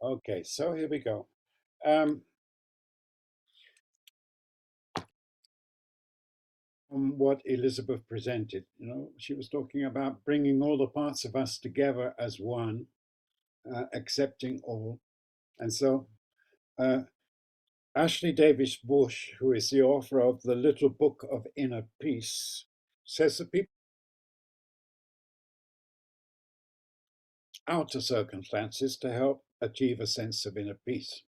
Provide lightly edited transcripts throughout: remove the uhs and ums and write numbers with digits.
Okay, so here we go. Um, on what Elizabeth presented, she was talking about bringing all the parts of us together as one, accepting all. And so uh, Ashley Davis Bush, who is the author of The Little Book of Inner Peace, says that people outer circumstances to help achieve a sense of inner peace.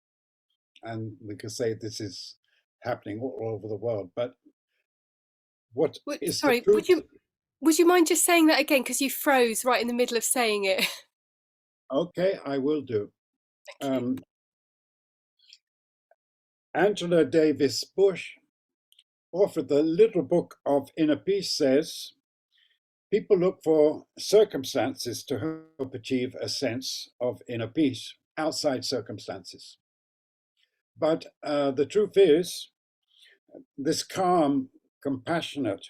And we could say this is happening all over the world. But what is the Sorry, truth? would you mind just saying that again? Because you froze right in the middle of saying it. Okay, I will do. Thank you. Um, Angela Davis Bush, author of The Little Book of Inner Peace, says people look for circumstances to help achieve a sense of inner peace, outside circumstances. But the truth is, this calm, compassionate,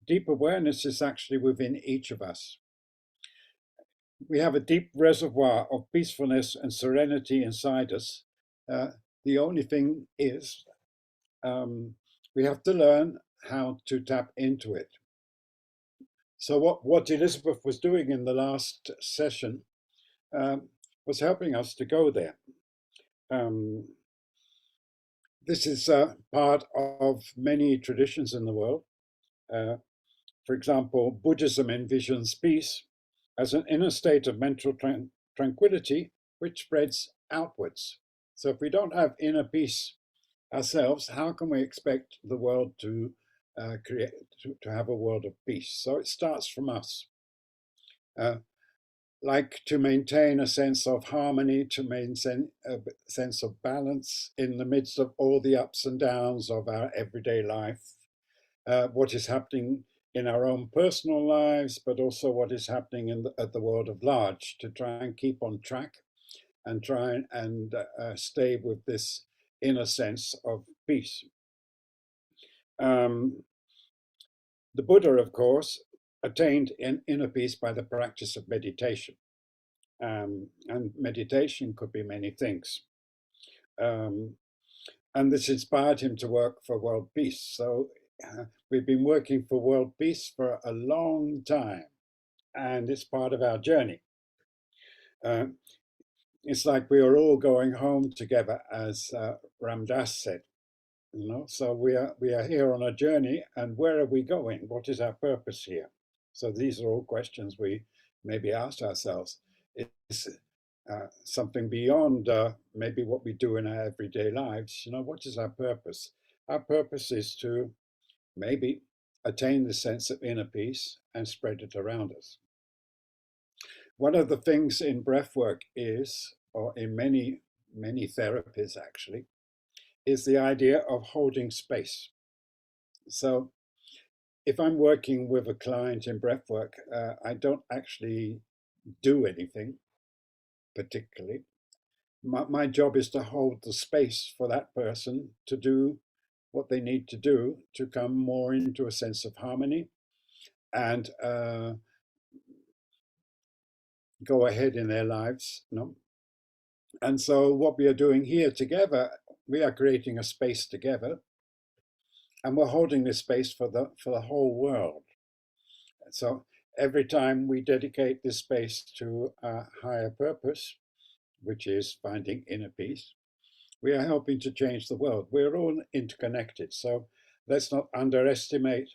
deep awareness is actually within each of us. We have a deep reservoir of peacefulness and serenity inside us. Uh, the only thing is, um, we have to learn how to tap into it. So, what Elizabeth was doing in the last session was helping us to go there. Um, this is part of many traditions in the world. Uh, for example, Buddhism envisions peace as an inner state of mental tranquility which spreads outwards. So, if we don't have inner peace ourselves, how can we expect the world to create to have a world of peace? So, it starts from us. Uh, like to maintain a sense of harmony, to maintain a sense of balance in the midst of all the ups and downs of our everyday life, what is happening in our own personal lives, but also what is happening at the world at large, to try and keep on track and try and stay with this inner sense of peace. Um, the Buddha, of course, attained inner peace by the practice of meditation. And meditation could be many things. Um, and this inspired him to work for world peace. So we've been working for world peace for a long time, and it's part of our journey. Uh, it's like we are all going home together, as Ram Dass said. So we are here on a journey, and where are we going? What is our purpose here? So these are all questions we maybe ask ourselves. Is something beyond maybe what we do in our everyday lives? What is our purpose? Our purpose is to maybe attain the sense of inner peace and spread it around us. One of the things in breathwork is, or in many therapies actually, is the idea of holding space. So if I'm working with a client in breathwork, I don't actually do anything particularly. My job is to hold the space for that person to do what they need to do to come more into a sense of harmony and go ahead in their lives. And so, what we are doing here together, we are creating a space together, and we're holding this space for the whole world. So every time we dedicate this space to a higher purpose, which is finding inner peace, we are helping to change the world. We're all interconnected. So let's not underestimate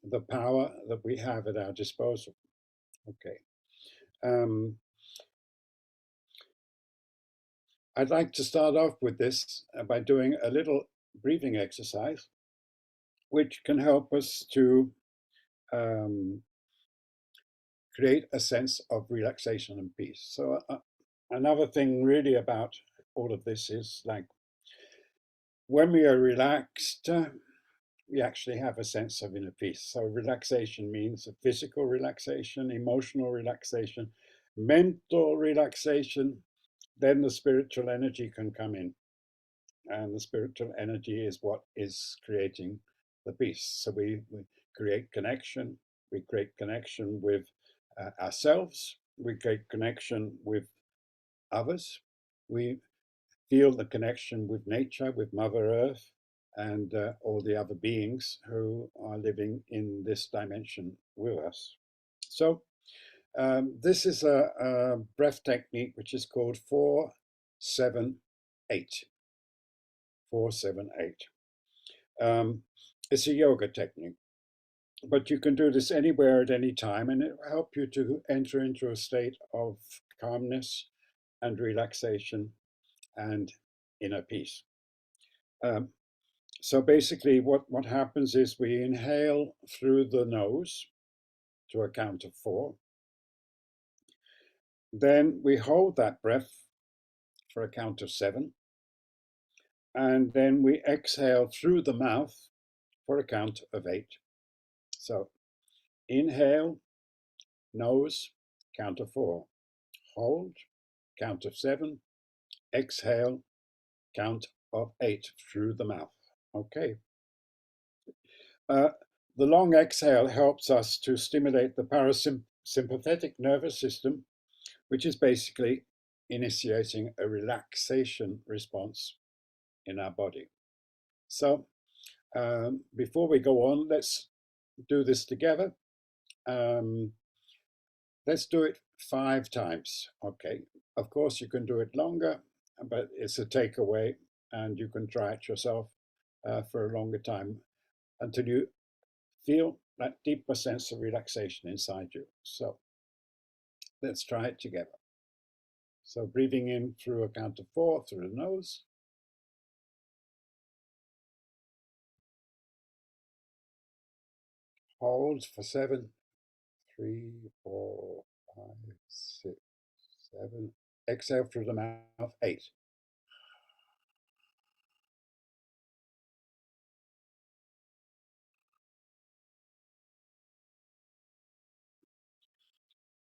the power that we have at our disposal. Okay. Um, I'd like to start off with this by doing a little breathing exercise, which can help us to um, create a sense of relaxation and peace. So, another thing really about all of this is like when we are relaxed, we actually have a sense of inner peace. So, relaxation means a physical relaxation, emotional relaxation, mental relaxation. Then the spiritual energy can come in. And the spiritual energy is what is creating the peace. So, we create connection, we create connection with ourselves, we create connection with others, We feel the connection with nature, with Mother Earth, and all the other beings who are living in this dimension with us. So this is a breath technique which is called 4-7-8. 4-7-8. It's a yoga technique, but you can do this anywhere at any time, and it will help you to enter into a state of calmness and relaxation and inner peace. So basically what happens is we inhale through the nose to a count of 4. Then we hold that breath for a count of 7. And then we exhale through the mouth for a count of 8. So inhale, nose, count of 4. Hold, count of 7. Exhale, count of 8 through the mouth. Okay. The long exhale helps us to stimulate the parasympathetic nervous system, which is basically initiating a relaxation response in our body. So before we go on, let's do this together. Let's do it 5 times. Okay. Of course, you can do it longer, but it's a takeaway, and you can try it yourself for a longer time until you feel that deeper sense of relaxation inside you. So let's try it together. So breathing in through a count of 4 through the nose. Hold for 7, 3, 4, 5, 6, 7. Exhale through the mouth, 8.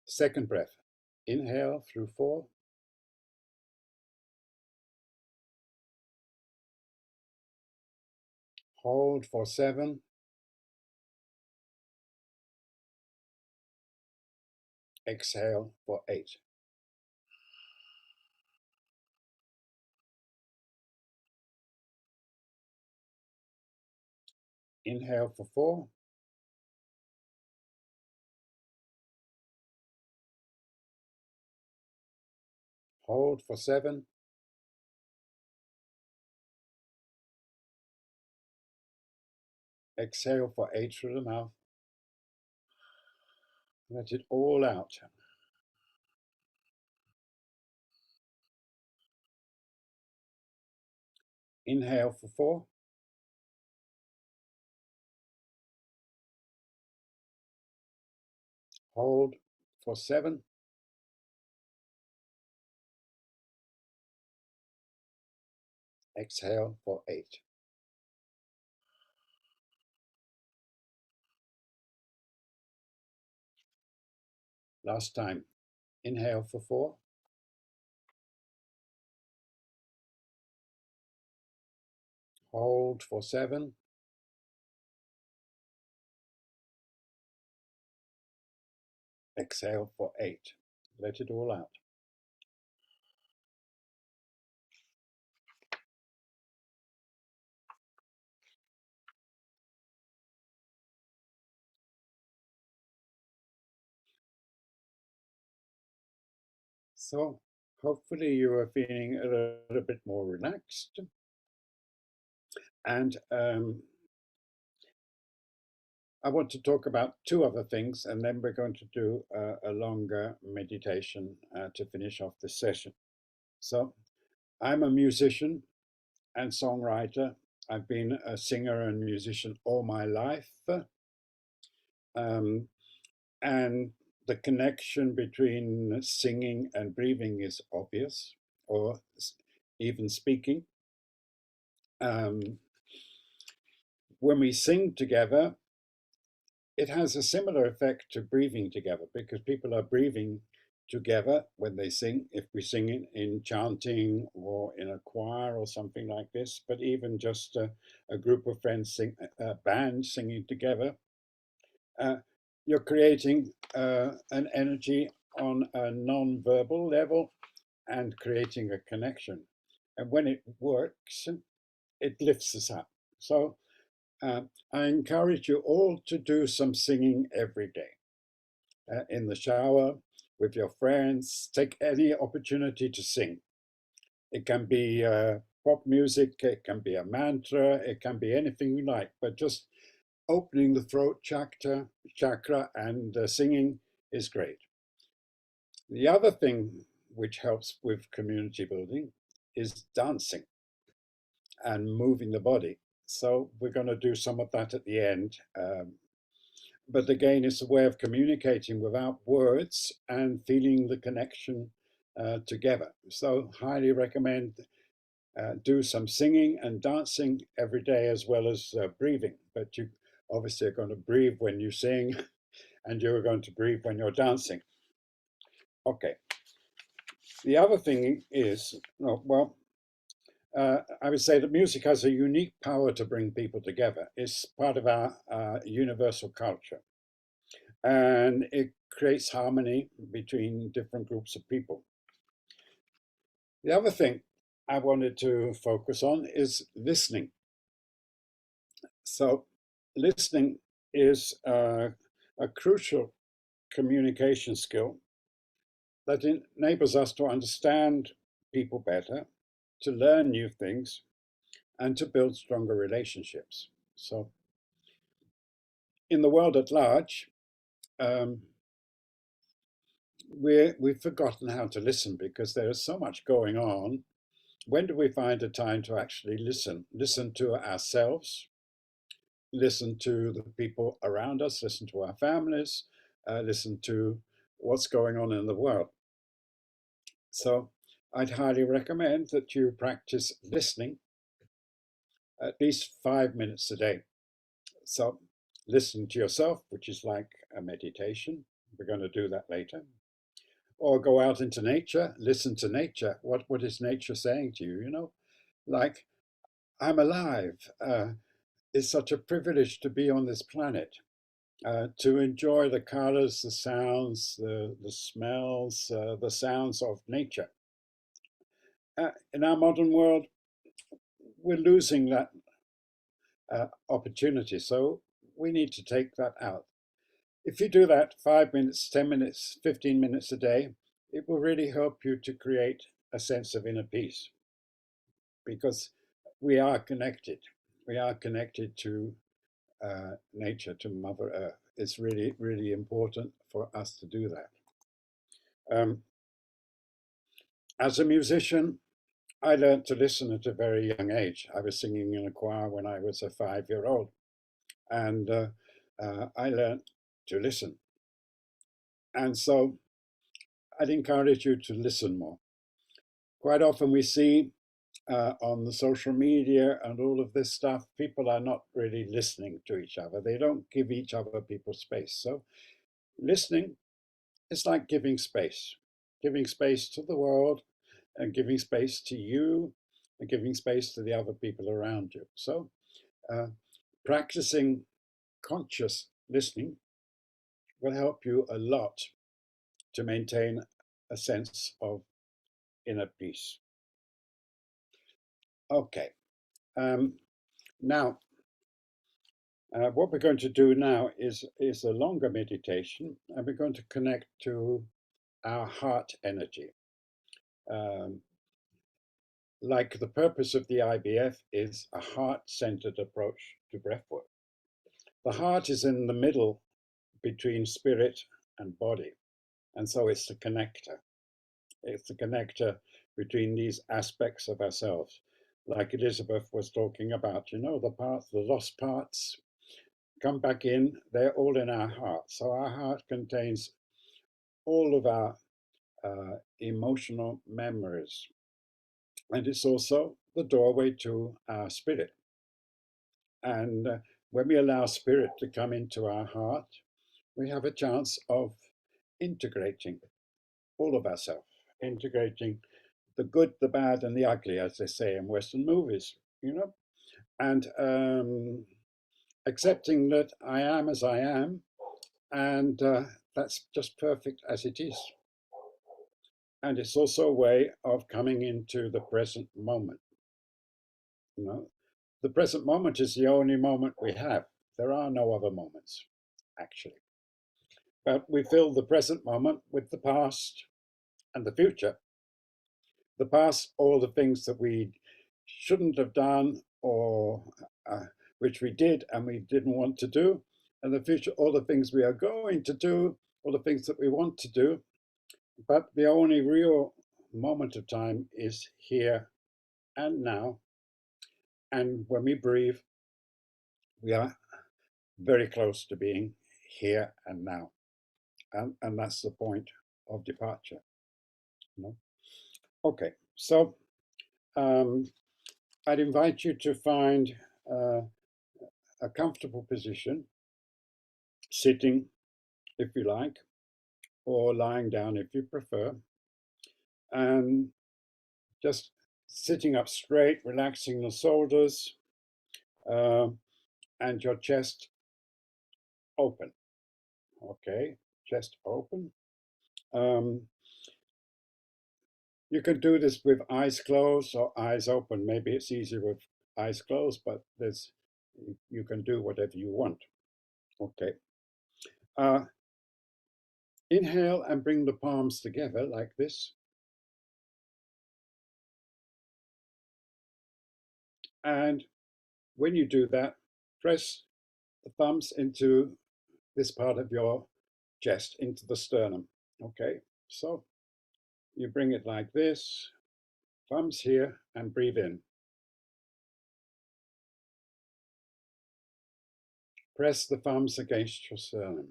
Second breath. Inhale through 4. Hold for 7. Exhale for 8. Inhale for 4. Hold for 7. Exhale for 8 through the mouth. Let it all out. Inhale for 4. Hold for 7. Exhale for 8. Last time. Inhale for 4. Hold for 7. Exhale for 8. Let it all out. So hopefully you are feeling a little bit more relaxed. And I want to talk about 2 other things, and then we're going to do a longer meditation to finish off this session. So I'm a musician and songwriter. I've been a singer and musician all my life. And the connection between singing and breathing is obvious, or even speaking. When we sing together, it has a similar effect to breathing together, because people are breathing together when they sing, if we sing in chanting or in a choir or something like this, but even just a group of friends, a band singing together, you're creating an energy on a non-verbal level, and creating a connection. And when it works, it lifts us up. So I encourage you all to do some singing every day. In the shower, with your friends, take any opportunity to sing. It can be pop music, it can be a mantra, it can be anything you like, but just opening the throat chakra and singing is great. The other thing which helps with community building is dancing and moving the body. So we're going to do some of that at the end. But again, it's a way of communicating without words and feeling the connection together. So highly recommend do some singing and dancing every day as well as breathing. But you obviously are going to breathe when you sing and you're going to breathe when you're dancing. Okay. The other thing is, I would say that music has a unique power to bring people together. It's part of our universal culture. And it creates harmony between different groups of people. The other thing I wanted to focus on is listening. So listening is a crucial communication skill that enables us to understand people better, to learn new things, and to build stronger relationships. So in the world at large, we've forgotten how to listen because there is so much going on. When do we find a time to actually listen? Listen to ourselves, listen to the people around us, listen to our families, listen to what's going on in the world. So I'd highly recommend that you practice listening at least 5 minutes a day. So listen to yourself, which is like a meditation. We're going to do that later. Or go out into nature, listen to nature. What is nature saying to you? You know, like, I'm alive. It's such a privilege to be on this planet, to enjoy the colors, the sounds, the smells, the sounds of nature. In our modern world, we're losing that opportunity. So we need to take that out. If you do that 5 minutes, 10 minutes, 15 minutes a day, it will really help you to create a sense of inner peace because we are connected. We are connected to nature, to Mother Earth. It's really, really important for us to do that. As a musician, I learned to listen at a very young age. I was singing in a choir when I was a 5-year-old, and I learned to listen. And so I'd encourage you to listen more. Quite often we see on the social media and all of this stuff, people are not really listening to each other. They don't give each other people space. So listening is like giving space to the world and giving space to you and giving space to the other people around you. So practicing conscious listening will help you a lot to maintain a sense of inner peace. Okay, now what we're going to do now is a longer meditation, and we're going to connect to our heart energy. Like the purpose of the IBF is a heart-centered approach to breathwork. The heart is in the middle between spirit and body, and so it's the connector. It's the connector between these aspects of ourselves. Like Elizabeth was talking about, you know, the parts, the lost parts, come back in, they're all in our heart. So our heart contains all of our emotional memories. And it's also the doorway to our spirit. And when we allow spirit to come into our heart, we have a chance of integrating all of ourselves, integrating the good, the bad, and the ugly, as they say in Western movies, you know, and accepting that I am as I am, and that's just perfect as it is. And it's also a way of coming into the present moment. You know, the present moment is the only moment we have. There are no other moments, actually. But we fill the present moment with the past and the future. The past, all the things that we shouldn't have done or which we did and we didn't want to do. And the future, all the things we are going to do, all the things that we want to do. But the only real moment of time is here and now. And when we breathe, we are very close to being here and now. And that's the point of departure. You know? Okay, so I'd invite you to find a comfortable position, sitting if you like, or lying down if you prefer, and just sitting up straight, relaxing the shoulders and your chest open. Okay, chest open. You can do this with eyes closed or eyes open. Maybe it's easier with eyes closed, but you can do whatever you want. Okay. Inhale and bring the palms together like this. And when you do that, press the thumbs into this part of your chest, into the sternum. Okay, so you bring it like this, thumbs here, and breathe in. Press the thumbs against your sternum.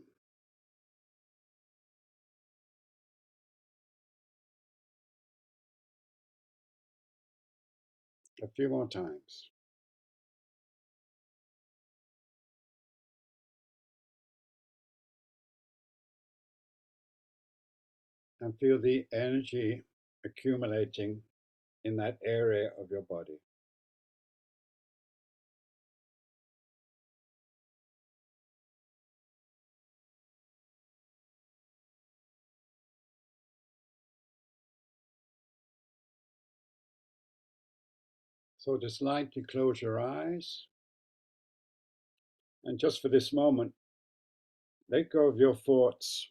A few more times. And feel the energy accumulating in that area of your body. So just lightly close your eyes. And just for this moment, let go of your thoughts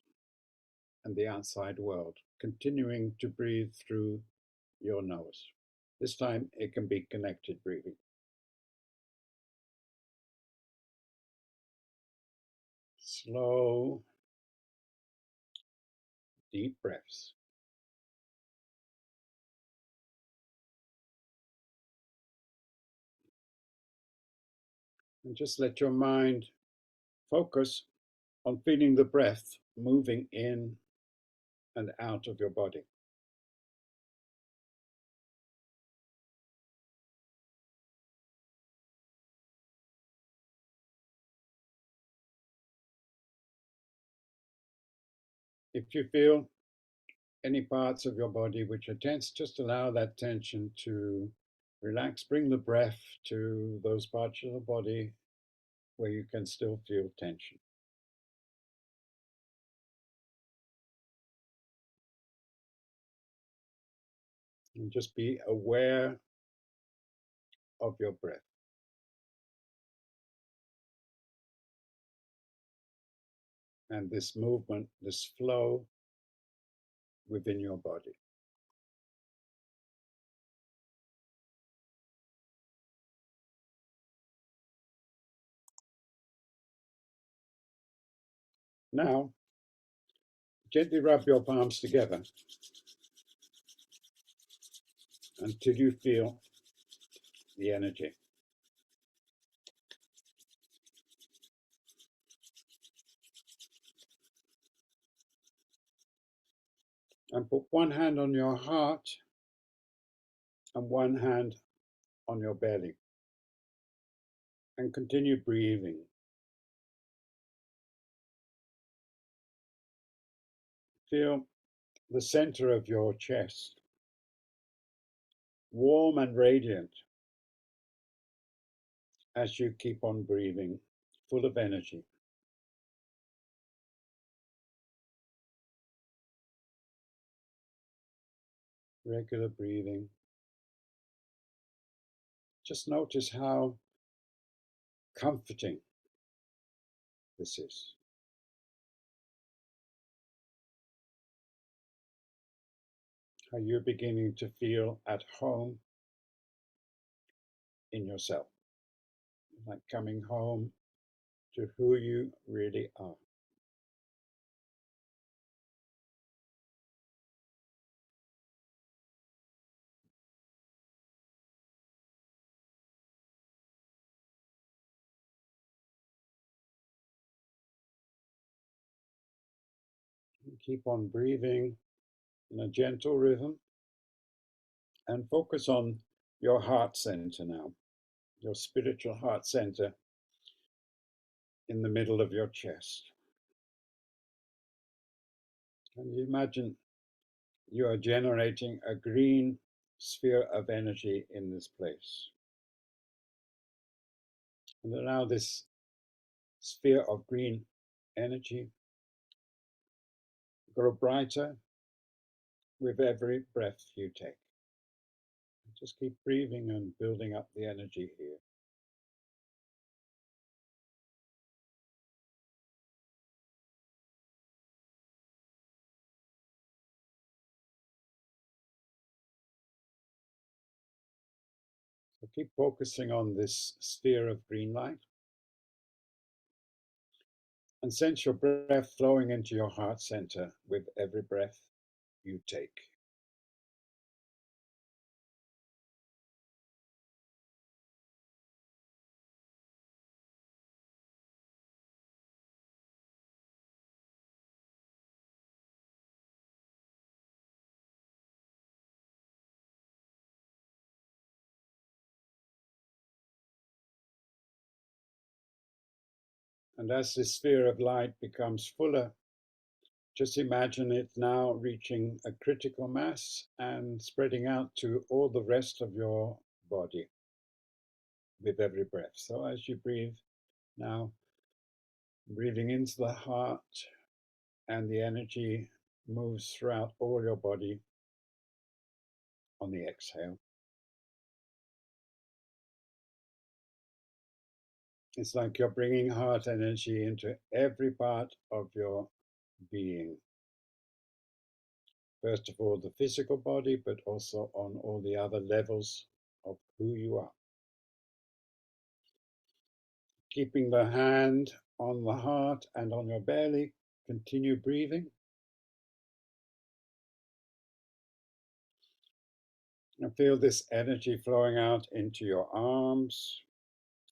and the outside world, continuing to breathe through your nose. This time it can be connected breathing. Slow, deep breaths. And just let your mind focus on feeling the breath moving in and out of your body. If you feel any parts of your body which are tense, just allow that tension to relax. Bring the breath to those parts of the body where you can still feel tension. And just be aware of your breath. And this movement, this flow within your body. Now, gently rub your palms together until you feel the energy. And put one hand on your heart and one hand on your belly. And continue breathing. Feel the center of your chest, warm and radiant as you keep on breathing, full of energy. regular breathing. Just notice how comforting this is. How you're beginning to feel at home in yourself, like coming home to who you really are. And keep on breathing in a gentle rhythm and focus on your heart center now, your spiritual heart center in the middle of your chest. And you imagine you are generating a green sphere of energy in this place. And allow this sphere of green energy grow brighter with every breath you take. Just keep breathing and building up the energy here. So keep focusing on this sphere of green light and sense your breath flowing into your heart center with every breath you take. And as this sphere of light becomes fuller, just imagine it now reaching a critical mass and spreading out to all the rest of your body with every breath. So as you breathe now, breathing into the heart, and the energy moves throughout all your body on the exhale. It's like you're bringing heart energy into every part of your being. First of all, the physical body, but also on all the other levels of who you are. Keeping the hand on the heart and on your belly, continue breathing. And feel this energy flowing out into your arms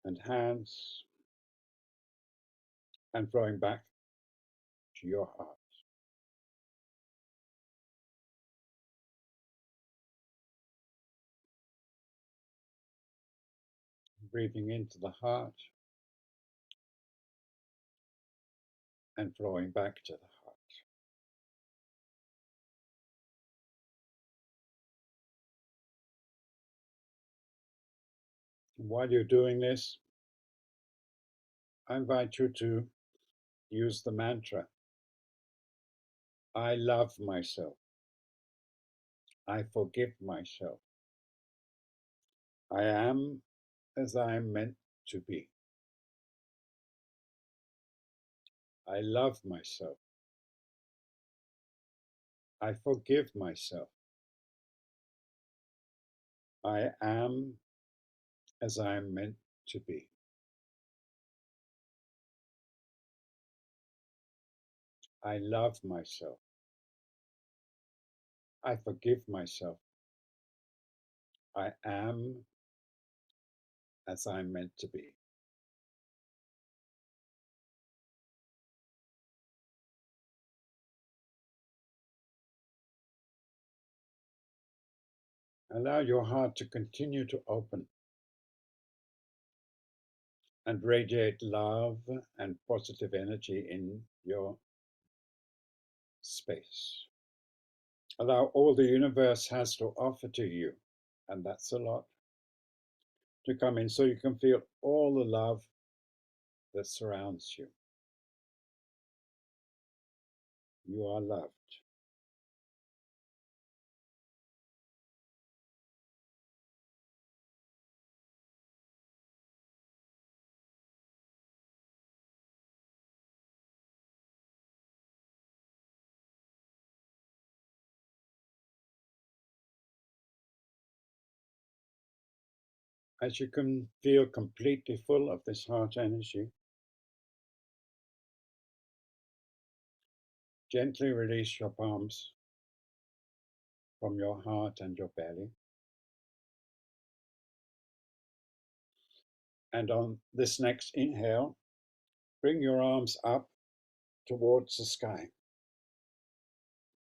and hands and flowing back to your heart. Breathing into the heart and flowing back to the heart. And while you're doing this, I invite you to use the mantra, I love myself. I forgive myself. I am as I am meant to be. I love myself. I forgive myself. I am as I am meant to be. I love myself. I forgive myself. I am as I'm meant to be. Allow your heart to continue to open and radiate love and positive energy in your space. Allow all the universe has to offer to you, and that's a lot, to come in so you can feel all the love that surrounds you. You are loved. as you can feel completely full of this heart energy, gently release your palms from your heart and your belly. And on this next inhale, bring your arms up towards the sky,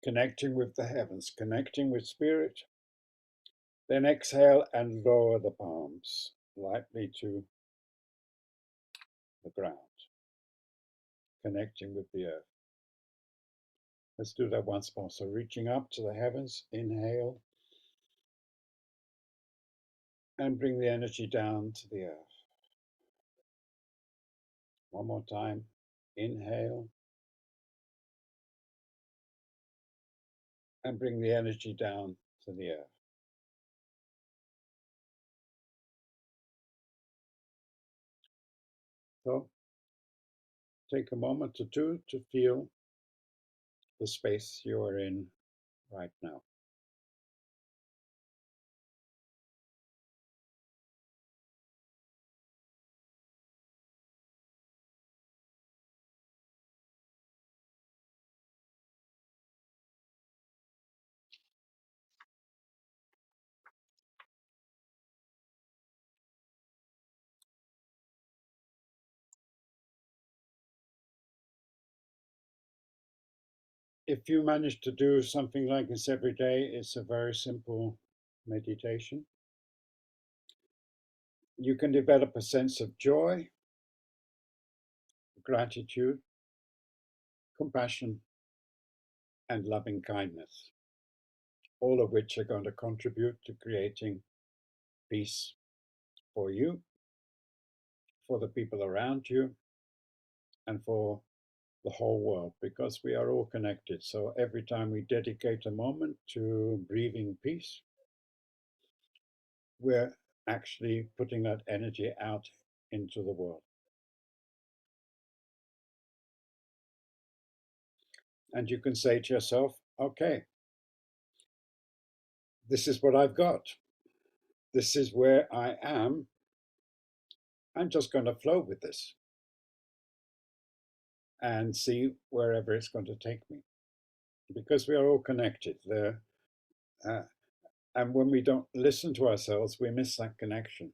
connecting with the heavens, connecting with spirit. Then exhale and lower the palms lightly to the ground, connecting with the earth. Let's do that once more. So reaching up to the heavens, inhale, and bring the energy down to the earth. One more time, inhale, and bring the energy down to the earth. So take a moment or two to feel the space you are in right now. If you manage to do something like this every day, it's a very simple meditation. You can develop a sense of joy, gratitude, compassion, and loving kindness, all of which are going to contribute to creating peace for you, for the people around you, and for the whole world, because we are all connected. So every time we dedicate a moment to breathing peace, we're actually putting that energy out into the world. And you can say to yourself, okay, this is what I've got. This is where I am. I'm just going to flow with this and see wherever it's going to take me, because we are all connected there. And when we don't listen to ourselves, we miss that connection.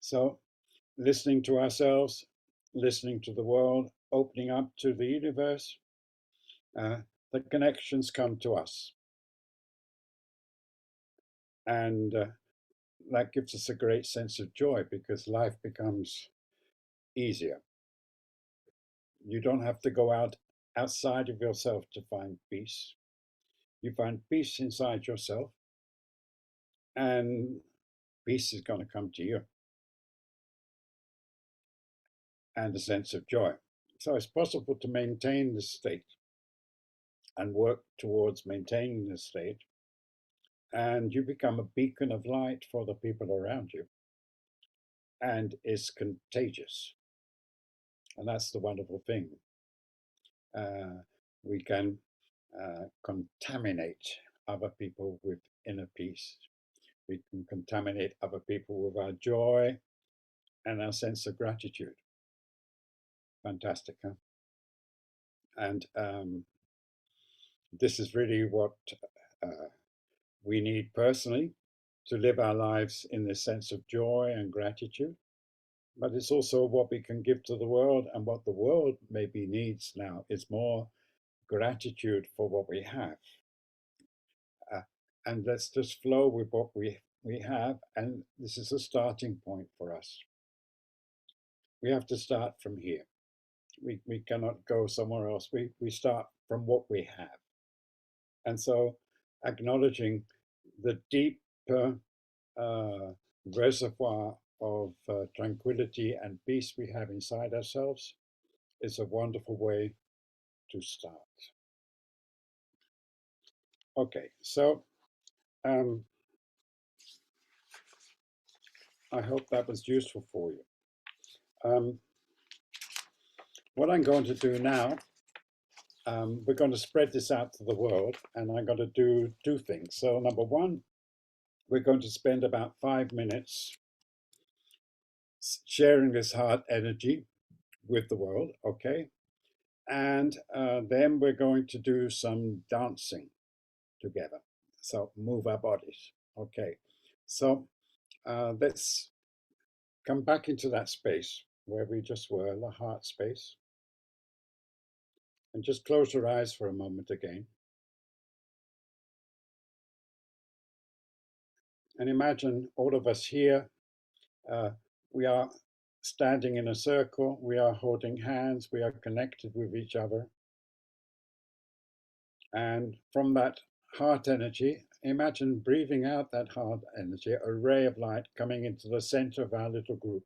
So listening to ourselves, listening to the world, opening up to the universe, the connections come to us. And that gives us a great sense of joy, because life becomes easier. You don't have to go outside of yourself to find peace. You find peace inside yourself, and peace is going to come to you, and a sense of joy. So it's possible to maintain this state and work towards maintaining this state, and you become a beacon of light for the people around you, and it's contagious. And that's the wonderful thing. We can contaminate other people with inner peace. We can contaminate other people with our joy and our sense of gratitude. Fantastic, huh? And this is really what we need personally to live our lives in this sense of joy and gratitude. But it's also what we can give to the world, and what the world maybe needs now is more gratitude for what we have. And let's just flow with what we have. And this is a starting point for us. We have to start from here. We cannot go somewhere else. We start from what we have. And so acknowledging the deep reservoir of tranquility and peace we have inside ourselves is a wonderful way to start. Okay, so I hope that was useful for you. What I'm going to do now, we're going to spread this out to the world, and I'm going to do two things. So number one, we're going to spend about 5 minutes sharing this heart energy with the world, okay? And then we're going to do some dancing together. So move our bodies, okay? So let's come back into that space where we just were, the heart space. And just close your eyes for a moment again. And imagine all of us here, we are standing in a circle, we are holding hands, we are connected with each other. And from that heart energy, imagine breathing out that heart energy, a ray of light coming into the center of our little group.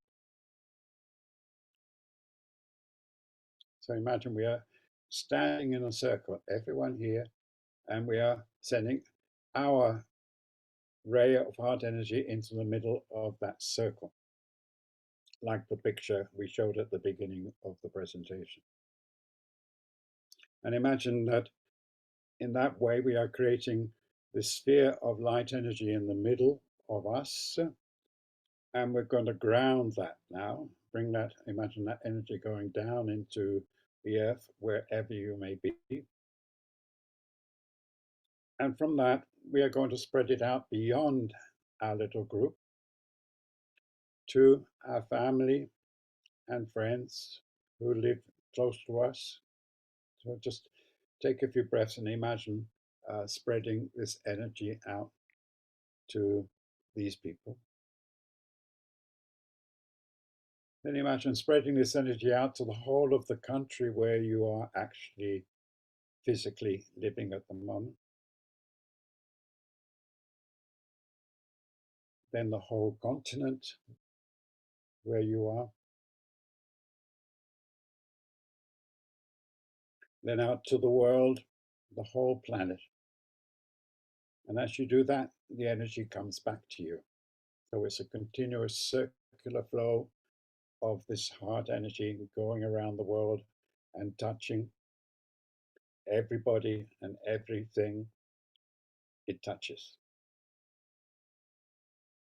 So imagine we are standing in a circle, everyone here, and we are sending our ray of heart energy into the middle of that circle, like the picture we showed at the beginning of the presentation. And imagine that in that way we are creating this sphere of light energy in the middle of us, and we're going to ground that now, bring that, imagine that energy going down into the earth wherever you may be. And from that, we are going to spread it out beyond our little group to our family and friends who live close to us. So just take a few breaths and imagine spreading this energy out to these people. Then imagine spreading this energy out to the whole of the country where you are actually physically living at the moment. Then the whole continent where you are. Then out to the world, the whole planet. And as you do that, the energy comes back to you. So it's a continuous circular flow of this heart energy going around the world and touching everybody and everything it touches.